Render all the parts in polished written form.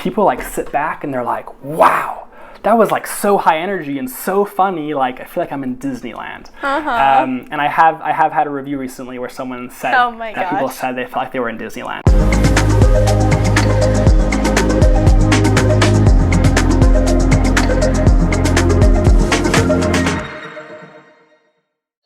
people like sit back and they're like, wow, that was like so high energy and so funny. Like, I feel like I'm in Disneyland. And I have had a review recently where someone said that people said they felt like they were in Disneyland.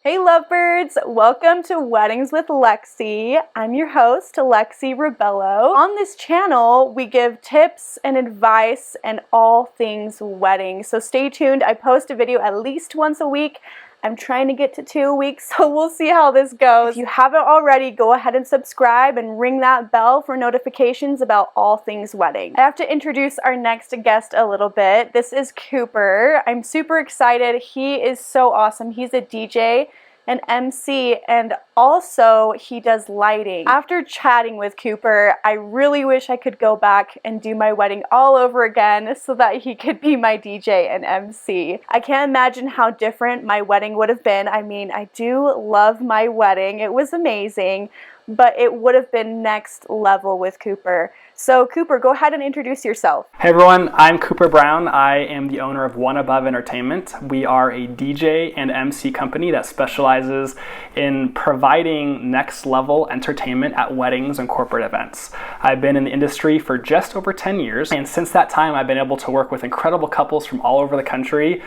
Hey lovebirds, welcome to Weddings with Lexi. I'm your host, Lexi Rabelo. On this channel, we give tips and advice and all things wedding. So stay tuned. I post a video at least once a week. I'm trying to get to 2 a week, so we'll see how this goes. If you haven't already, go ahead and subscribe and ring that bell for notifications about all things wedding. I have to introduce our next guest a little bit. This is Cooper. I'm super excited. He is so awesome. He's a DJ, an MC, and also he does lighting. After chatting with Cooper, I really wish I could go back and do my wedding all over again so that he could be my DJ and MC. I can't imagine how different my wedding would have been. I mean, I do love my wedding. It was amazing, but it would have been next level with Cooper. So Cooper, go ahead and introduce yourself. Hey everyone, I'm Cooper Brown. I am the owner of One Above Entertainment. We are a DJ and MC company that specializes in providing next level entertainment at weddings and corporate events. I've been in the industry for just over 10 years, and since that time I've been able to work with incredible couples from all over the country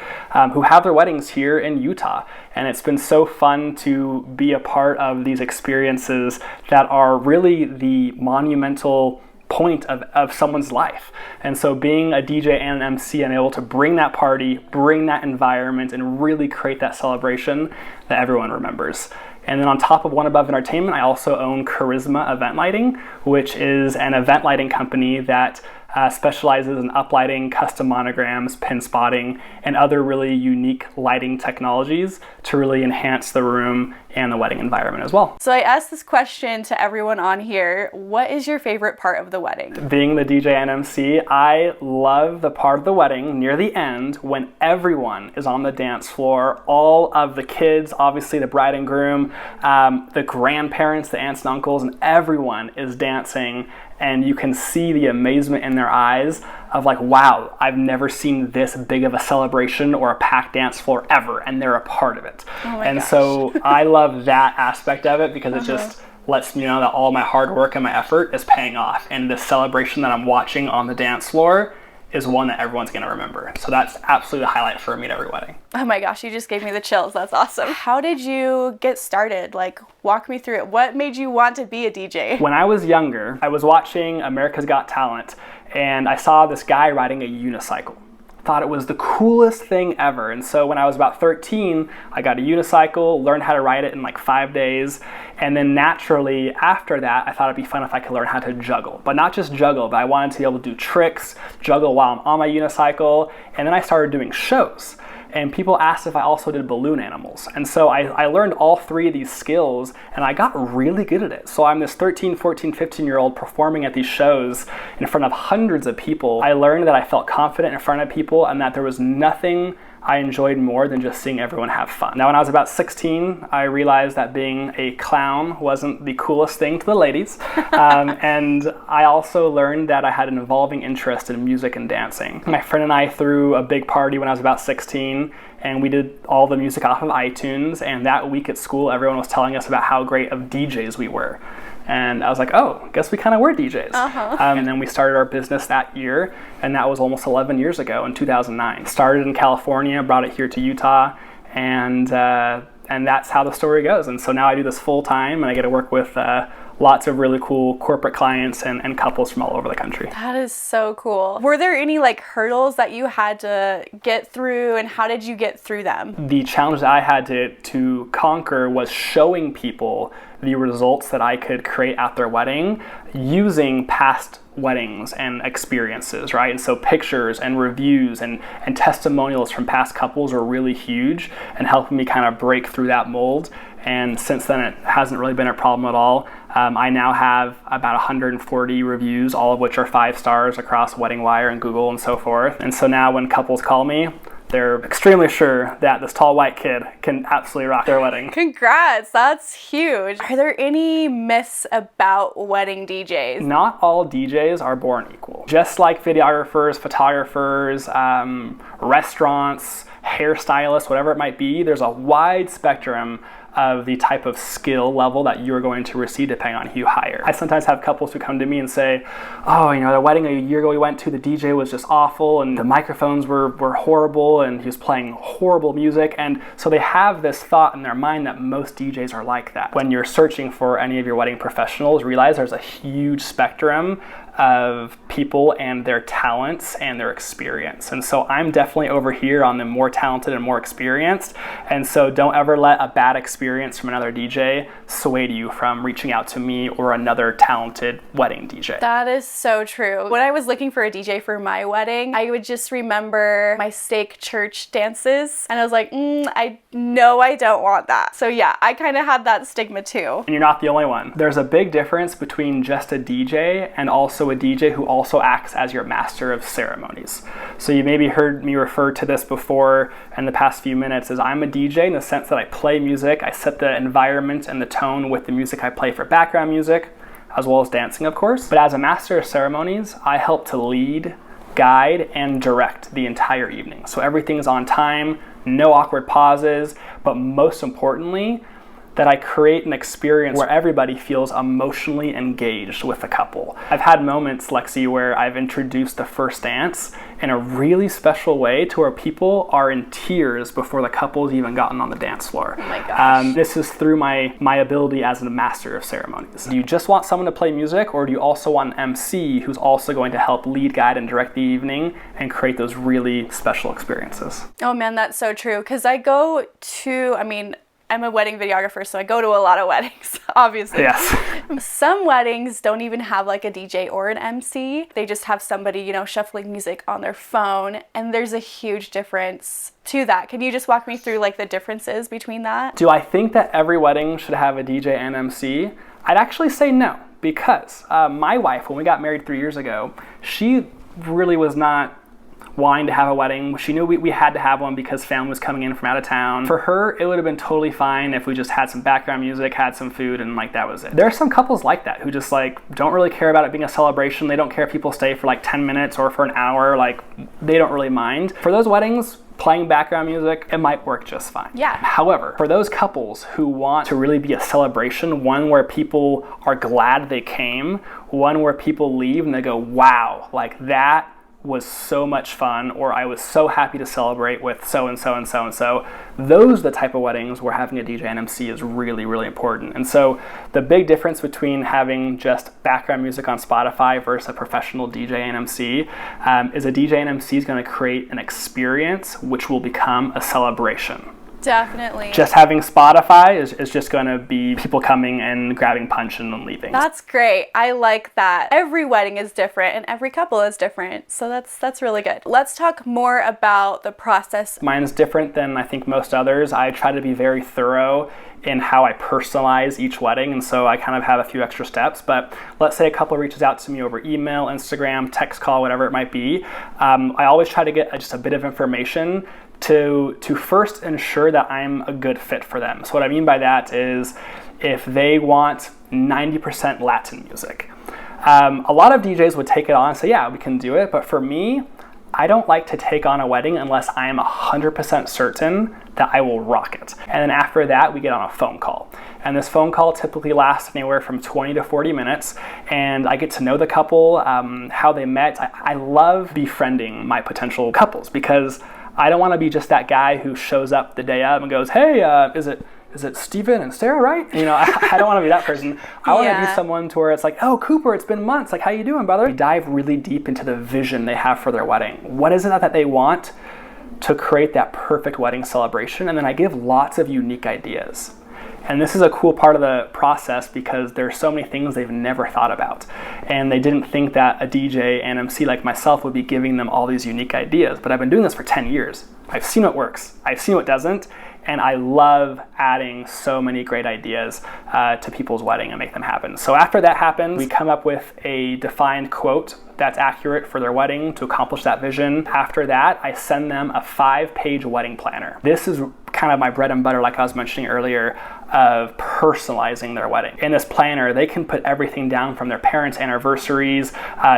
who have their weddings here in Utah. And it's been so fun to be a part of these experiences that are really the monumental point of someone's life. And so being a DJ and an MC, I'm able to bring that party, bring that environment, and really create that celebration that everyone remembers. And then on top of One Above Entertainment, I also own Charisma Event Lighting, which is an event lighting company that specializes in uplighting, custom monograms, pin spotting, and other really unique lighting technologies to really enhance the room and the wedding environment as well. So I asked this question to everyone on here. What is your favorite part of the wedding? Being the DJ and MC, I love the part of the wedding near the end when everyone is on the dance floor, all of the kids, obviously the bride and groom, the grandparents, the aunts and uncles, and everyone is dancing. And you can see the amazement in their eyes of like, wow, I've never seen this big of a celebration or a packed dance floor ever, and they're a part of it. So I love that aspect of it because it just lets me know that all my hard work and my effort is paying off. And the celebration that I'm watching on the dance floor is one that everyone's gonna remember. So that's absolutely the highlight for me at every wedding. Oh my gosh, you just gave me the chills. That's awesome. How did you get started? Like, walk me through it. What made you want to be a DJ? When I was younger, I was watching America's Got Talent, and I saw this guy riding a unicycle. Thought it was the coolest thing ever. And so when I was about 13, I got a unicycle, learned how to ride it in like 5 days. And then naturally after that, I thought it'd be fun if I could learn how to juggle, but not just juggle, but I wanted to be able to do tricks, juggle while I'm on my unicycle. And then I started doing shows. And people asked if I also did balloon animals. And so I learned all three of these skills and I got really good at it. So I'm this 13, 14, 15-year-old performing at these shows in front of hundreds of people. I learned that I felt confident in front of people and that there was nothing I enjoyed more than just seeing everyone have fun. Now, when I was about 16, I realized that being a clown wasn't the coolest thing to the ladies. And I also learned that I had an evolving interest in music and dancing. My friend and I threw a big party when I was about 16, and we did all the music off of iTunes. And that week at school, everyone was telling us about how great of DJs we were. And I was like, oh, I guess we kind of were DJs. And then we started our business that year, and that was almost 11 years ago in 2009. Started in California, brought it here to Utah, and that's how the story goes. And so now I do this full time, and I get to work with lots of really cool corporate clients and couples from all over the country. That is so cool. Were there any like hurdles that you had to get through, and how did you get through them? The challenge that I had to conquer was showing people the results that I could create at their wedding using past weddings and experiences, right? And so pictures and reviews and testimonials from past couples are really huge and helping me kind of break through that mold. And since then, it hasn't really been a problem at all. I now have about 140 reviews, all of which are 5 stars across Wedding Wire and Google and so forth. And so now when couples call me, they're extremely sure that this tall white kid can absolutely rock their wedding. Congrats, that's huge. Are there any myths about wedding DJs? Not all DJs are born equal. Just like videographers, photographers, restaurants, hairstylists, whatever it might be, there's a wide spectrum of the type of skill level that you're going to receive depending on who you hire. I sometimes have couples who come to me and say, oh, the wedding a year ago we went to, the DJ was just awful and the microphones were horrible and he was playing horrible music. And so they have this thought in their mind that most DJs are like that. When you're searching for any of your wedding professionals, realize there's a huge spectrum of people and their talents and their experience. And so I'm definitely over here on the more talented and more experienced. And so don't ever let a bad experience from another DJ sway you from reaching out to me or another talented wedding DJ. That is so true. When I was looking for a DJ for my wedding, I would just remember my stake church dances. And I was like, I know I don't want that. So yeah, I kind of had that stigma too. And you're not the only one. There's a big difference between just a DJ and also a DJ who also acts as your master of ceremonies. So you maybe heard me refer to this before in the past few minutes as I'm a DJ in the sense that I play music, I set the environment and the tone with the music I play for background music, as well as dancing, of course. But as a master of ceremonies, I help to lead, guide, and direct the entire evening. So everything's on time, no awkward pauses, but most importantly, that I create an experience where everybody feels emotionally engaged with the couple. I've had moments, Lexi, where I've introduced the first dance in a really special way to where people are in tears before the couple's even gotten on the dance floor. Oh my gosh. This is through my ability as a master of ceremonies. Do you just want someone to play music, or do you also want an MC who's also going to help lead, guide, and direct the evening and create those really special experiences? Oh man, that's so true. Because I'm a wedding videographer, so I go to a lot of weddings, obviously. Yes. Some weddings don't even have like a DJ or an MC. They just have somebody, shuffling music on their phone, and there's a huge difference to that. Can you just walk me through like the differences between that? Do I think that every wedding should have a DJ and MC? I'd actually say no, because my wife, when we got married 3 years ago, she really was not wanting to have a wedding. She knew we had to have one because family was coming in from out of town. For her, it would have been totally fine if we just had some background music, had some food, and that was it. There are some couples like that who just don't really care about it being a celebration. They don't care if people stay for 10 minutes or for an hour. They don't really mind. For those weddings, playing background music, it might work just fine. Yeah. However, for those couples who want to really be a celebration, one where people are glad they came, one where people leave and they go, wow, that was so much fun, or I was so happy to celebrate with so-and-so and so-and-so. Those are the type of weddings where having a DJ and MC is really, really important. And so the big difference between having just background music on Spotify versus a professional DJ and MC is a DJ and MC is going to create an experience which will become a celebration. Definitely. Just having Spotify is just going to be people coming and grabbing punch and then leaving. That's great. I like that. Every wedding is different and every couple is different. So that's really good. Let's talk more about the process. Mine's different than I think most others. I try to be very thorough in how I personalize each wedding, and so I kind of have a few extra steps. But let's say a couple reaches out to me over email, Instagram, text call, whatever it might be. I always try to get just a bit of information to first ensure that I'm a good fit for them. So what I mean by that is if they want 90% Latin music. A lot of DJs would take it on and say, yeah, we can do it. But for me, I don't like to take on a wedding unless I am 100% certain that I will rock it. And then after that, we get on a phone call. And this phone call typically lasts anywhere from 20 to 40 minutes. And I get to know the couple, how they met. I love befriending my potential couples because I don't want to be just that guy who shows up the day of and goes, hey, is it Steven and Sarah, right? I don't want to be that person. I want to be someone to where it's oh, Cooper, it's been months. How you doing, brother? We dive really deep into the vision they have for their wedding. What is it that they want to create that perfect wedding celebration? And then I give lots of unique ideas. And this is a cool part of the process because there's so many things they've never thought about. And they didn't think that a DJ and MC like myself would be giving them all these unique ideas. But I've been doing this for 10 years. I've seen what works. I've seen what doesn't. And I love adding so many great ideas to people's wedding and make them happen. So after that happens, we come up with a defined quote that's accurate for their wedding to accomplish that vision. After that, I send them a 5-page wedding planner. This is kind of my bread and butter, like I was mentioning earlier, of personalizing their wedding. In this planner, they can put everything down from their parents' anniversaries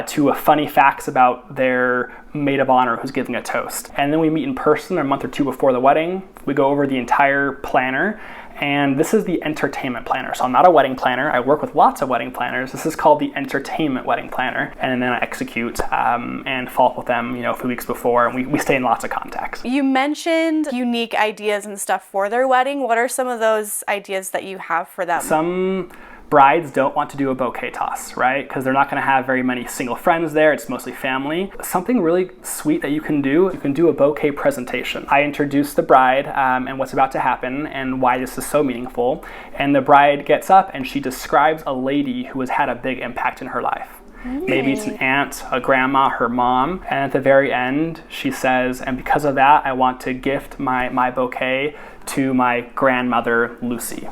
to funny facts about their maid of honor who's giving a toast. And then we meet in person a month or two before the wedding. We go over the entire planner. And this is the entertainment planner. So I'm not a wedding planner. I work with lots of wedding planners. This is called the entertainment wedding planner. And then I execute and follow up with them, a few weeks before. And we stay in lots of contacts. You mentioned unique ideas and stuff for their wedding. What are some of those ideas that you have for them? Some brides don't want to do a bouquet toss, right? Because they're not going to have very many single friends there. It's mostly family. Something really sweet that you can do a bouquet presentation. I introduce the bride and what's about to happen and why this is so meaningful. And the bride gets up and she describes a lady who has had a big impact in her life. Maybe it's an aunt, a grandma, her mom. And at the very end, she says, and because of that, I want to gift my bouquet to my grandmother, Lucy.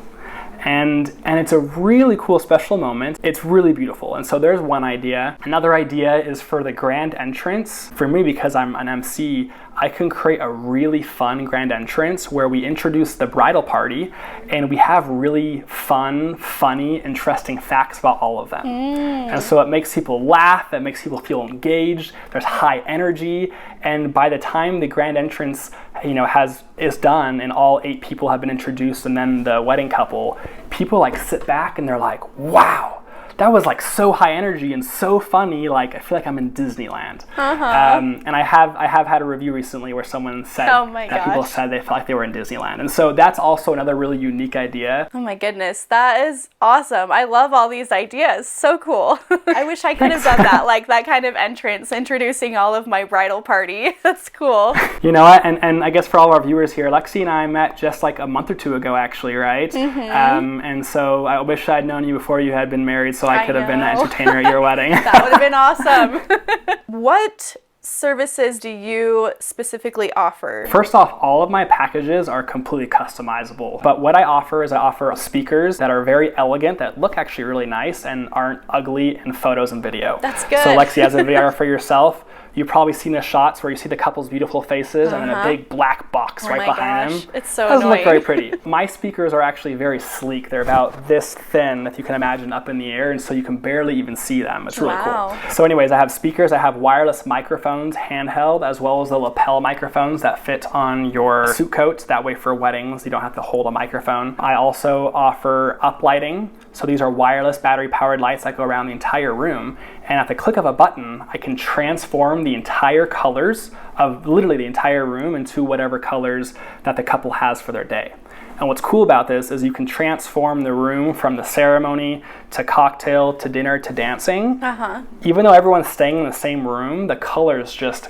And it's a really cool special moment. It's really beautiful. And so there's one idea. Another idea is for the grand entrance. For me, because I'm an MC, I can create a really fun grand entrance where we introduce the bridal party and we have really fun, funny, interesting facts about all of them. And so it makes people laugh, it makes people feel engaged, there's high energy, and by the time the grand entrance is done and all 8 people have been introduced and then the wedding couple, people sit back and they're like, wow, that was so high energy and so funny. I feel like I'm in Disneyland. And I have had a review recently where someone said that people said they felt like they were in Disneyland. And so that's also another really unique idea. Oh my goodness, that is awesome. I love all these ideas. So cool. I wish I could have done that, that kind of entrance, introducing all of my bridal party. That's cool. You know what? And I guess for all our viewers here, Lexi and I met just a month or two ago, actually, right? And so I wish I'd known you before you had been married, so I could have been an entertainer at your wedding. That would have been awesome. What services do you specifically offer? First off, all of my packages are completely customizable. But what I offer is I offer speakers that are very elegant, that look actually really nice and aren't ugly in photos and video. That's good. So Lexi, as a videographer yourself, you've probably seen the shots where you see the couple's beautiful faces and then a big black box right behind them. It's so doesn't annoying. look very pretty. My speakers are actually very sleek. They're about this thin, if you can imagine, up in the air, and so you can barely even see them. It's really cool. So anyways, I have speakers. I have wireless microphones, handheld, as well as the lapel microphones that fit on your suit coat. That way for weddings, you don't have to hold a microphone. I also offer uplighting. So these are wireless battery-powered lights that go around the entire room. And at the click of a button, I can transform the entire colors of literally the entire room into whatever colors that the couple has for their day. And what's cool about this is you can transform the room from the ceremony to cocktail to dinner to dancing. Even though everyone's staying in the same room, the colors just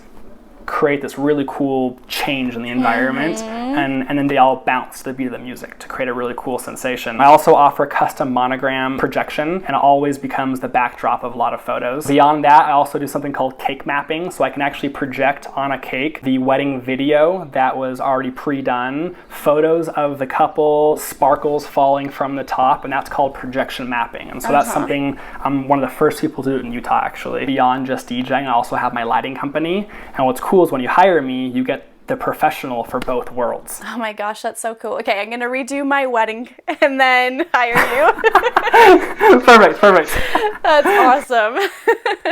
create this really cool change in the environment, and then they all bounce to the beat of the music to create a really cool sensation. I also offer custom monogram projection, and it always becomes the backdrop of a lot of photos. Beyond that, I also do something called cake mapping, so I can actually project on a cake the wedding video that was already pre-done, photos of the couple, sparkles falling from the top, and that's called projection mapping. And so that's something I'm one of the first people to do it in Utah, actually. Beyond just DJing, I also have my lighting company, and what's cool is when you hire me, you get the professional for both worlds. Oh my gosh, that's so cool. Okay, I'm gonna redo my wedding and then hire you. Perfect. That's awesome.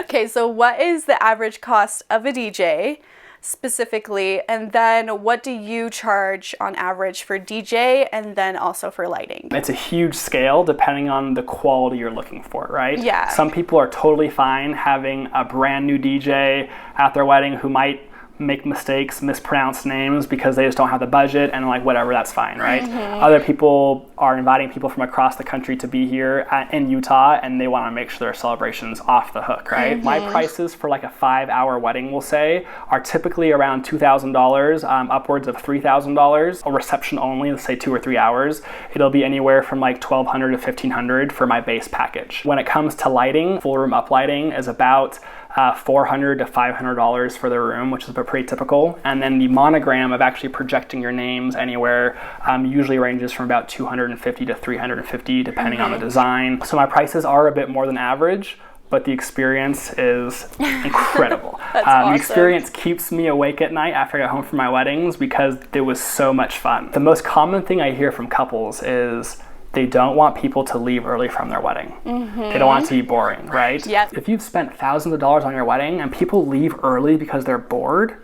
Okay, so what is the average cost of a DJ specifically, and then what do you charge on average for DJ and then also for lighting? It's a huge scale depending on the quality you're looking for, right? Yeah. Some people are totally fine having a brand new DJ at their wedding who might make mistakes, mispronounce names because they just don't have the budget, and whatever, that's fine, right? Other people are inviting people from across the country to be here in Utah, and they want to make sure their celebration's off the hook, right? My prices for a 5-hour wedding, we'll say, are typically around $2,000, upwards of $3,000. A reception only, let's say 2 or 3 hours, it'll be anywhere from $1,200 to $1,500 for my base package. When it comes to lighting, full room uplighting is about $400 to $500 for the room, which is pretty typical. And then the monogram of actually projecting your names anywhere usually ranges from about $250 to $350 depending on the design. So my prices are a bit more than average. but the experience is incredible. That's awesome. The experience keeps me awake at night after I get home from my weddings because it was so much fun. The most common thing I hear from couples is they don't want people to leave early from their wedding. They don't want it to be boring, right? Yep. If you've spent thousands of dollars on your wedding and people leave early because they're bored,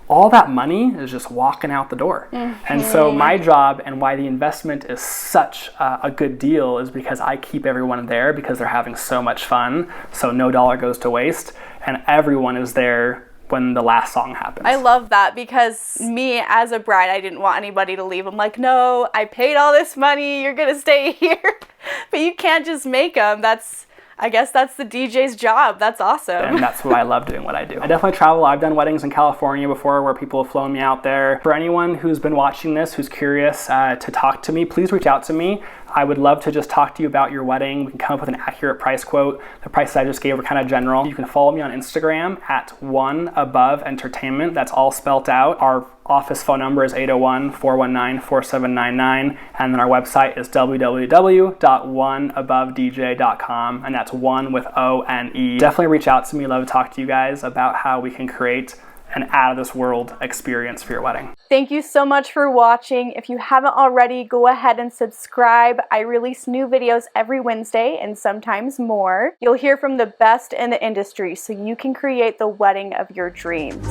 all that money is just walking out the door. And so my job and why the investment is such a good deal is because I keep everyone there because they're having so much fun. So no dollar goes to waste and everyone is there when the last song happens. I love that because me as a bride, I didn't want anybody to leave. I'm like, no, I paid all this money. You're going to stay here. But you can't just make them. I guess that's the DJ's job. That's awesome. And that's why I love doing what I do. I definitely travel. I've done weddings in California before where people have flown me out there. For anyone who's been watching this, who's curious to talk to me, please reach out to me. I would love to just talk to you about your wedding. We can come up with an accurate price quote. The prices I just gave were kind of general. You can follow me on Instagram at oneaboveentertainment. That's all spelt out. Our office phone number is 801-419-4799. And then our website is www.oneabovedj.com. And that's one with O-N-E. Definitely reach out to me. Love to talk to you guys about how we can create an out-of-this-world experience for your wedding. Thank you so much for watching. If you haven't already, go ahead and subscribe. I release new videos every Wednesday and sometimes more. You'll hear from the best in the industry so you can create the wedding of your dreams.